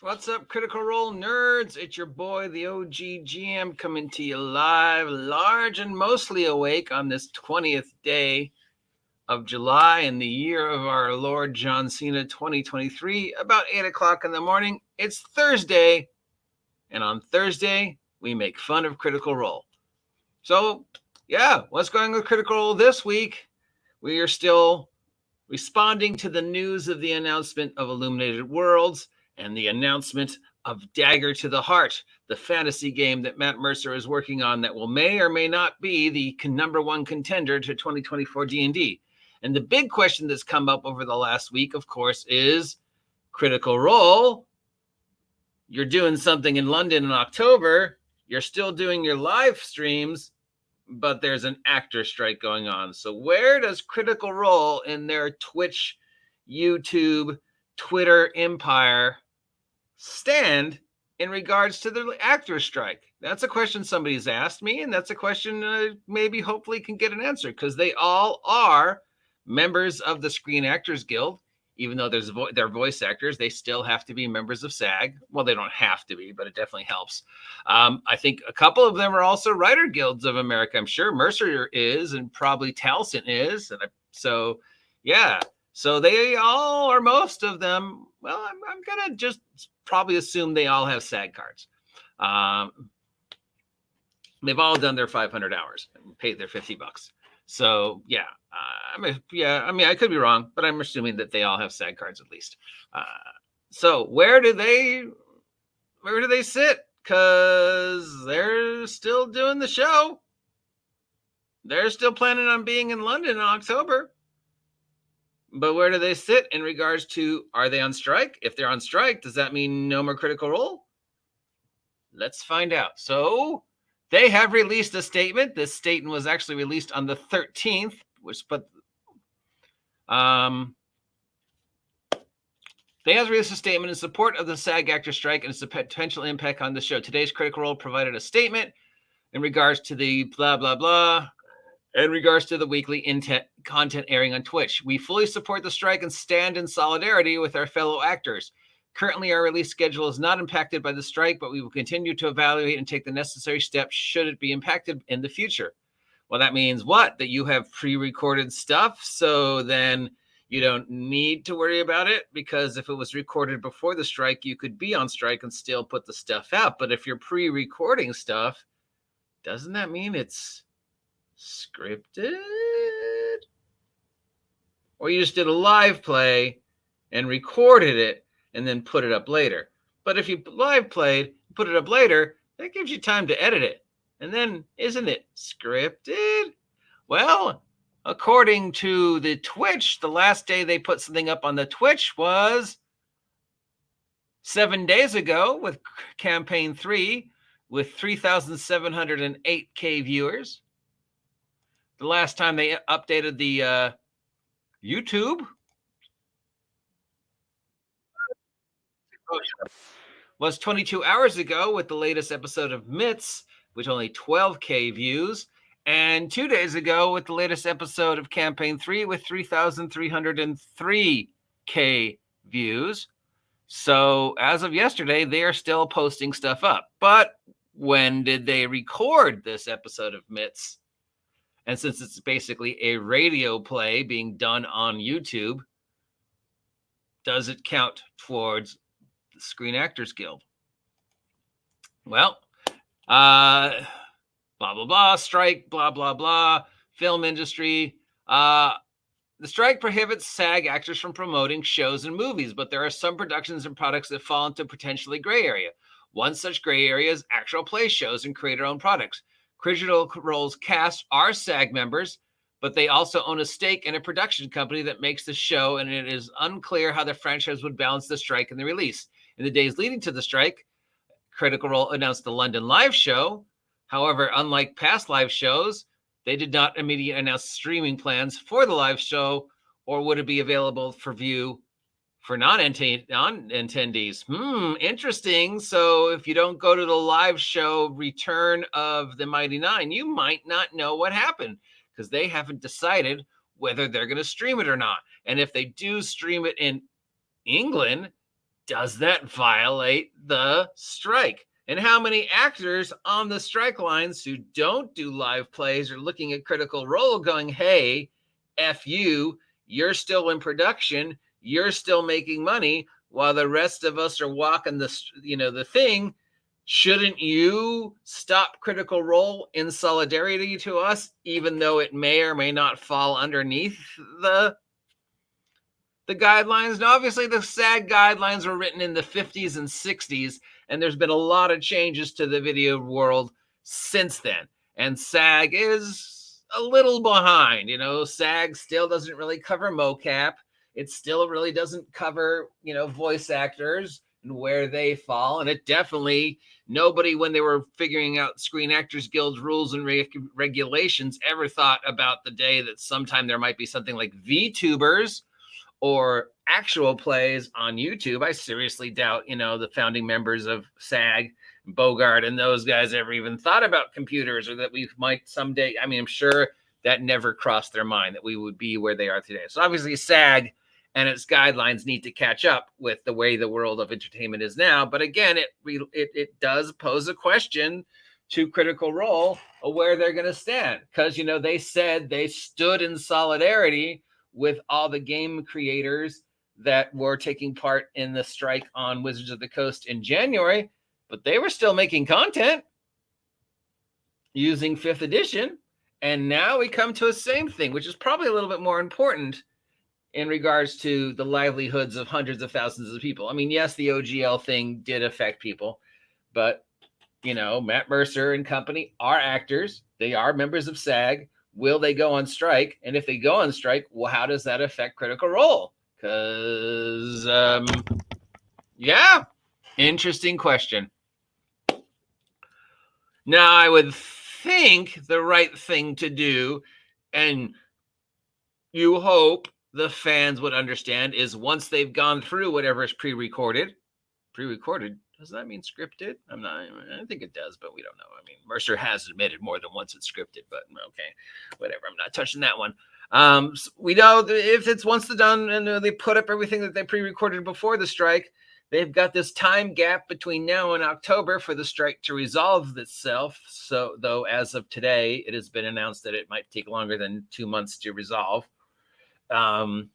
What's up, Critical Role nerds? It's your boy, the OG GM, coming to you live, large and mostly awake on this 20th day of July in the year of our Lord John Cena 2023, about 8 o'clock in the morning. It's Thursday, and on Thursday, we make fun of Critical Role. So, yeah, what's going on with Critical Role this week? We are still responding to the news of the announcement of Illuminated Worlds and the announcement of Dagger to the Heart, the fantasy game that Matt Mercer is working on that may or may not be the number one contender to 2024 D&D. And the big question that's come up over the last week, of course, is Critical Role. You're doing something in London in October. You're still doing your live streams, but there's an actor strike going on. So where does Critical Role in their Twitch, YouTube, Twitter empire stand in regards to the actor strike? That's a question somebody's asked me, and that's a question maybe hopefully can get an answer, because they all are members of the Screen Actors Guild. Even though they're voice actors, they still have to be members of SAG. Well, they don't have to be, but it definitely helps. I think a couple of them are also Writer Guilds of America. I'm sure Mercer is, and probably Towson is. So, yeah. So they all, or most of them, well, I'm going to just probably assume they all have SAG cards. They've all done their 500 hours and paid their $50. So, yeah. I could be wrong, but I'm assuming that they all have SAG cards at least. So where do they sit? Because they're still doing the show. They're still planning on being in London in October. But where do they sit in regards to, are they on strike? If they're on strike, does that mean no more Critical Role? Let's find out. So they have released a statement. This statement was actually released on the 13th, they have released a statement in support of the SAG actor strike and its potential impact on the show. Today's Critical Role provided a statement in regards to the blah, blah, blah, in regards to the weekly content airing on Twitch. We fully support the strike and stand in solidarity with our fellow actors. Currently, our release schedule is not impacted by the strike, but we will continue to evaluate and take the necessary steps should it be impacted in the future. Well, that means what? That you have pre-recorded stuff, so then you don't need to worry about it, because if it was recorded before the strike, you could be on strike and still put the stuff out. But if you're pre-recording stuff, doesn't that mean it's scripted? Or you just did a live play and recorded it and then put it up later. But if you live played, put it up later, that gives you time to edit it. And then, isn't it scripted? Well, according to the Twitch, the last day they put something up on the Twitch was 7 days ago with Campaign 3 with 3,708K viewers. The last time they updated the YouTube was 22 hours ago with the latest episode of Myths, with only 12K views, and 2 days ago with the latest episode of Campaign 3 with 3,303K views. So as of yesterday, they are still posting stuff up. But when did they record this episode of Myths? And since it's basically a radio play being done on YouTube, does it count towards the Screen Actors Guild? Well, blah, blah, blah, strike, blah, blah, blah, film industry. The strike prohibits SAG actors from promoting shows and movies, but there are some productions and products that fall into potentially gray area. One such gray area is actual play shows and creator-owned products. Critical Role's cast are SAG members, but they also own a stake in a production company that makes the show, and it is unclear how the franchise would balance the strike and the release. In the days leading to the strike, Critical Role announced the London live show. However, unlike past live shows, they did not immediately announce streaming plans for the live show, or would it be available for view for non-attendees. Interesting. So if you don't go to the live show Return of the Mighty Nine, you might not know what happened, because they haven't decided whether they're going to stream it or not. And if they do stream it in England, does that violate the strike? And how many actors on the strike lines who don't do live plays are looking at Critical Role going, hey, F you, you're still in production, you're still making money, while the rest of us are walking the thing. Shouldn't you stop Critical Role in solidarity to us, even though it may or may not fall underneath the guidelines? And obviously the SAG guidelines were written in the 50s and 60s, and there's been a lot of changes to the video world since then. And SAG is a little behind. SAG still doesn't really cover mocap. It still really doesn't cover, voice actors and where they fall. And it definitely, nobody, when they were figuring out Screen Actors Guild rules and regulations, ever thought about the day that sometime there might be something like VTubers or actual plays on YouTube. I seriously doubt, the founding members of SAG, Bogart, and those guys ever even thought about computers, or that we might someday. I mean, I'm sure that never crossed their mind that we would be where they are today. So obviously SAG and its guidelines need to catch up with the way the world of entertainment is now. But again, it does pose a question to Critical Role of where they're going to stand. Because, they said they stood in solidarity with all the game creators that were taking part in the strike on Wizards of the Coast in January, but they were still making content using 5th edition. And now we come to a same thing, which is probably a little bit more important in regards to the livelihoods of hundreds of thousands of people. I mean, yes, the OGL thing did affect people, but, Matt Mercer and company are actors. They are members of SAG. Will they go on strike? And if they go on strike, well, how does that affect Critical Role? Because, interesting question. Now, I would think the right thing to do, and you hope the fans would understand, is once they've gone through whatever is pre-recorded, does that mean scripted? I think it does, but we don't know. I mean, Mercer has admitted more than once it's scripted, but okay, whatever. I'm not touching that one. So we know that if it's once done and they put up everything that they pre-recorded before the strike, they've got this time gap between now and October for the strike to resolve itself. So, though, as of today, it has been announced that it might take longer than 2 months to resolve. Do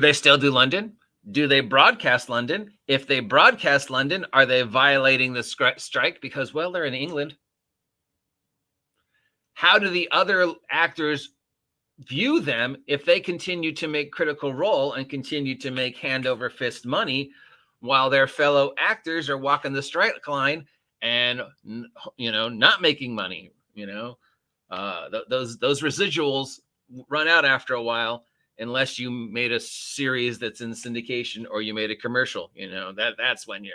they still do London? Do they broadcast London? If they broadcast London, are they violating the strike because, well, they're in England? How do the other actors view them if they continue to make Critical Role and continue to make hand over fist money while their fellow actors are walking the strike line and, not making money? Those residuals run out after a while, unless you made a series that's in syndication or you made a commercial. That's when,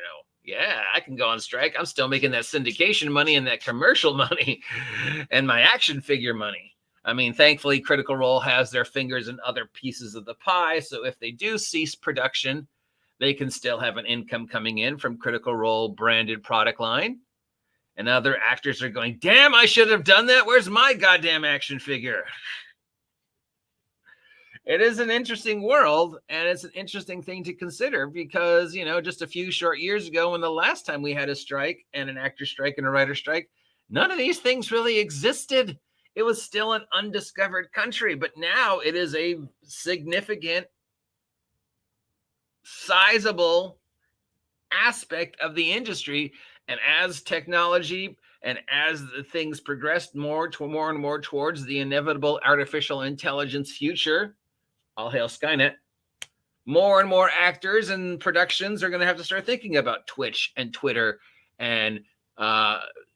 I can go on strike. I'm still making that syndication money and that commercial money and my action figure money. I mean, thankfully, Critical Role has their fingers in other pieces of the pie. So if they do cease production, they can still have an income coming in from Critical Role branded product line. And other actors are going, damn, I should have done that. Where's my goddamn action figure? It is an interesting world, and it's an interesting thing to consider because, just a few short years ago, when the last time we had a strike and an actor strike and a writer strike, none of these things really existed. It was still an undiscovered country, but now it is a significant, sizable aspect of the industry. And as technology and as the things progressed more and more towards the inevitable artificial intelligence future, all hail Skynet, more and more actors and productions are going to have to start thinking about Twitch and Twitter and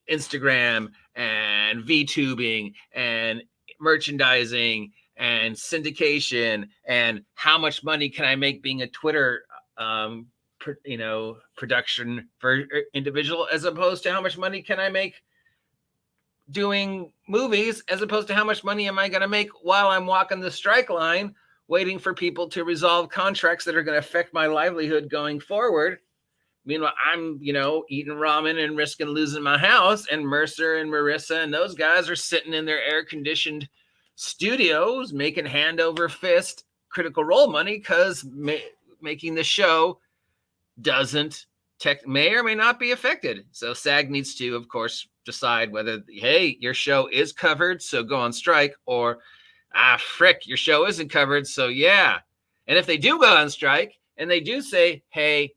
Instagram and VTubing and merchandising and syndication and how much money can I make being a Twitter production for individual, as opposed to how much money can I make doing movies, as opposed to how much money am I going to make while I'm walking the strike line waiting for people to resolve contracts that are going to affect my livelihood going forward. Meanwhile, I'm, eating ramen and risking losing my house, and Mercer and Marissa and those guys are sitting in their air-conditioned studios making hand over fist Critical Role money because making the show may or may not be affected. So SAG needs to, of course, decide whether, hey, your show is covered, so go on strike, or frick, your show isn't covered, so yeah. And if they do go on strike and they do say, hey,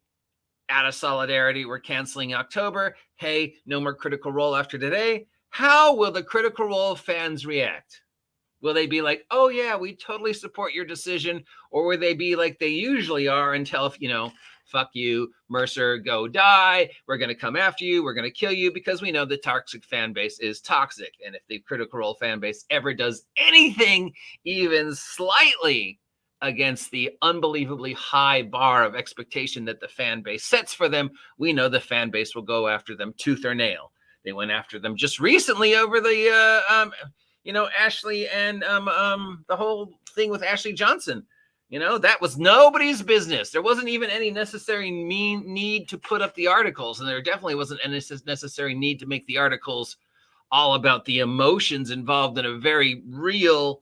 out of solidarity, we're canceling October, hey, no more Critical Role after today, how will the Critical Role fans react? Will they be like, oh yeah, we totally support your decision? Or will they be like they usually are and tell, fuck you, Mercer, go die. We're going to come after you. We're going to kill you, because we know the toxic fan base is toxic. And if the Critical Role fan base ever does anything even slightly against the unbelievably high bar of expectation that the fan base sets for them, we know the fan base will go after them tooth or nail. They went after them just recently over the, Ashley and the whole thing with Ashley Johnson. That was nobody's business. There wasn't even any necessary need to put up the articles. And there definitely wasn't any necessary need to make the articles all about the emotions involved in a very real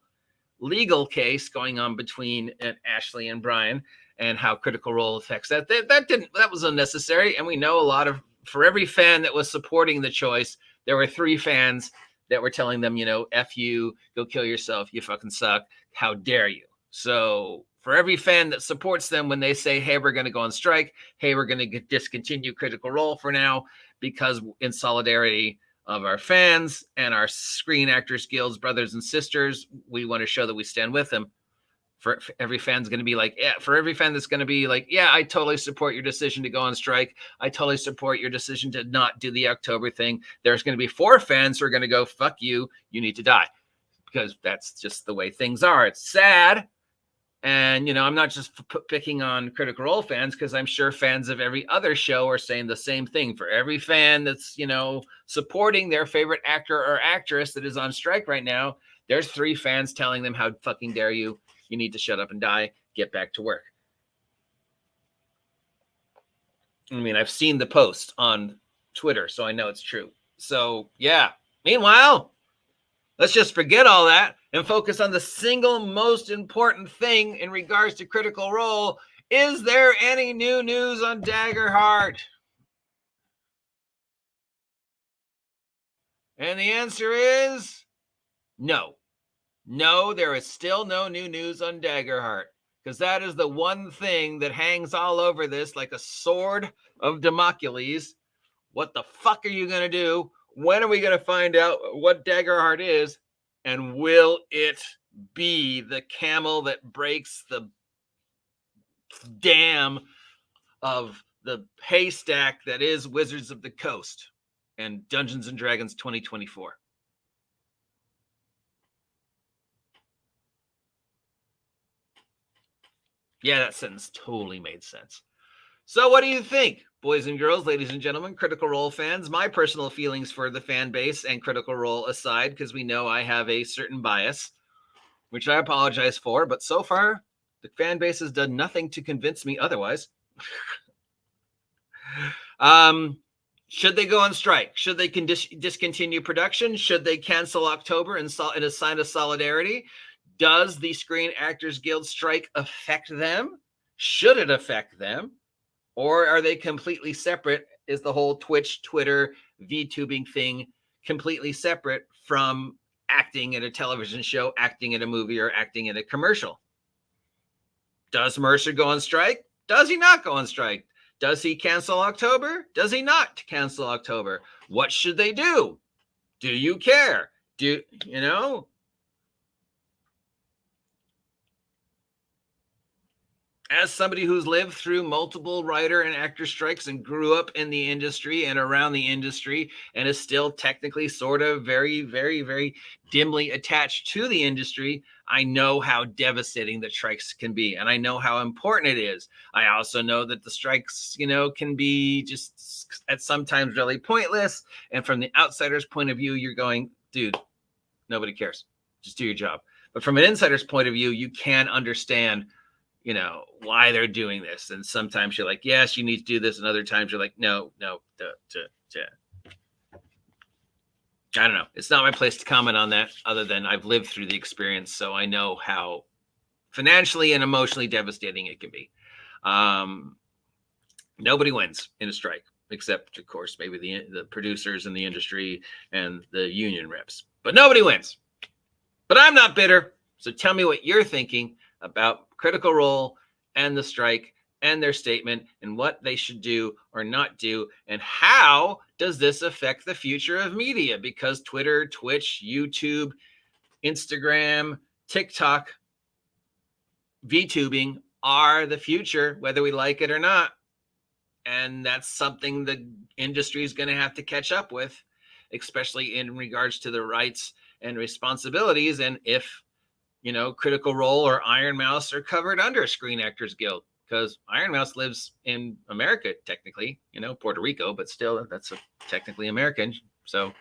legal case going on between Ashley and Brian, and how Critical Role affects that. That was unnecessary. And we know for every fan that was supporting the choice, there were 3 fans that were telling them, F you, go kill yourself, you fucking suck, how dare you. So for every fan that supports them when they say, hey, we're going to go on strike, hey, we're going to discontinue Critical Role for now, because in solidarity of our fans and our Screen Actors Guild's brothers and sisters, we want to show that we stand with them. For every fan's going to be like, yeah, for every fan that's going to be like, yeah, I totally support your decision to go on strike. I totally support your decision to not do the October thing. There's going to be 4 fans who are going to go, fuck you, you need to die. Because that's just the way things are. It's sad. And, I'm not just picking on Critical Role fans, because I'm sure fans of every other show are saying the same thing. For every fan that's, supporting their favorite actor or actress that is on strike right now, there's 3 fans telling them, how fucking dare you? You need to shut up and die. Get back to work. I mean, I've seen the post on Twitter, so I know it's true. So, yeah. Meanwhile, let's just forget all that and focus on the single most important thing in regards to Critical Role. Is there any new news on Dagger Heart? And the answer is no. No, there is still no new news on Dagger Heart, because that is the one thing that hangs all over this like a sword of Damocles. What the fuck are you going to do? When are we going to find out what Dagger Heart is? And will it be the camel that breaks the dam of the haystack that is Wizards of the Coast and Dungeons and Dragons 2024? Yeah, that sentence totally made sense. So what do you think, boys and girls, ladies and gentlemen, Critical Role fans? My personal feelings for the fan base and Critical Role aside, because we know I have a certain bias, which I apologize for, but so far, the fan base has done nothing to convince me otherwise. Should they go on strike? Should they discontinue production? Should they cancel October in a sign of solidarity? Does the Screen Actors Guild strike affect them? Should it affect them? Or are they completely separate? Is the whole Twitch, Twitter, VTubing thing completely separate from acting at a television show, acting at a movie, or acting in a commercial? Does Mercer go on strike? Does he not go on strike? Does he cancel October? Does he not cancel October? What should they do? Do you care? As somebody who's lived through multiple writer and actor strikes and grew up in the industry and around the industry and is still technically sort of very, very, very dimly attached to the industry, I know how devastating the strikes can be. And I know how important it is. I also know that the strikes, can be just at sometimes really pointless. And from the outsider's point of view, you're going, dude, nobody cares. Just do your job. But from an insider's point of view, you can understand why they're doing this. And sometimes you're like, yes, you need to do this. And other times you're like, no. I don't know. It's not my place to comment on that, other than I've lived through the experience. So I know how financially and emotionally devastating it can be. Nobody wins in a strike, except, of course, maybe the producers in the industry and the union reps. But nobody wins. But I'm not bitter. So tell me what you're thinking about Critical Role and the strike and their statement and what they should do or not do. And how does this affect the future of media? Because Twitter, Twitch, YouTube, Instagram, TikTok, VTubing are the future, whether we like it or not. And that's something the industry is going to have to catch up with, especially in regards to the rights and responsibilities. And if, Critical Role or Iron Mouse are covered under Screen Actors Guild, because Iron Mouse lives in America, technically, Puerto Rico, but still that's technically American. So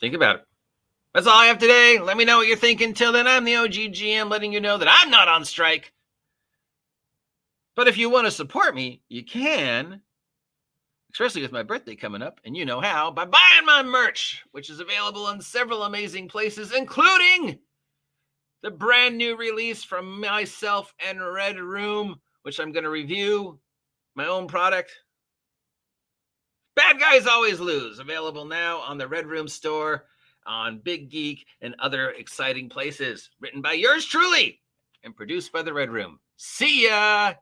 think about it. That's all I have today. Let me know what you're thinking. Till then, I'm the OG GM letting you know that I'm not on strike. But if you want to support me, you can, especially with my birthday coming up, and you know how, by buying my merch, which is available in several amazing places, including the brand new release from myself and Red Room, which I'm going to review, my own product. Bad Guys Always Lose, available now on the Red Room store, on Big Geek, and other exciting places. Written by yours truly and produced by the Red Room. See ya!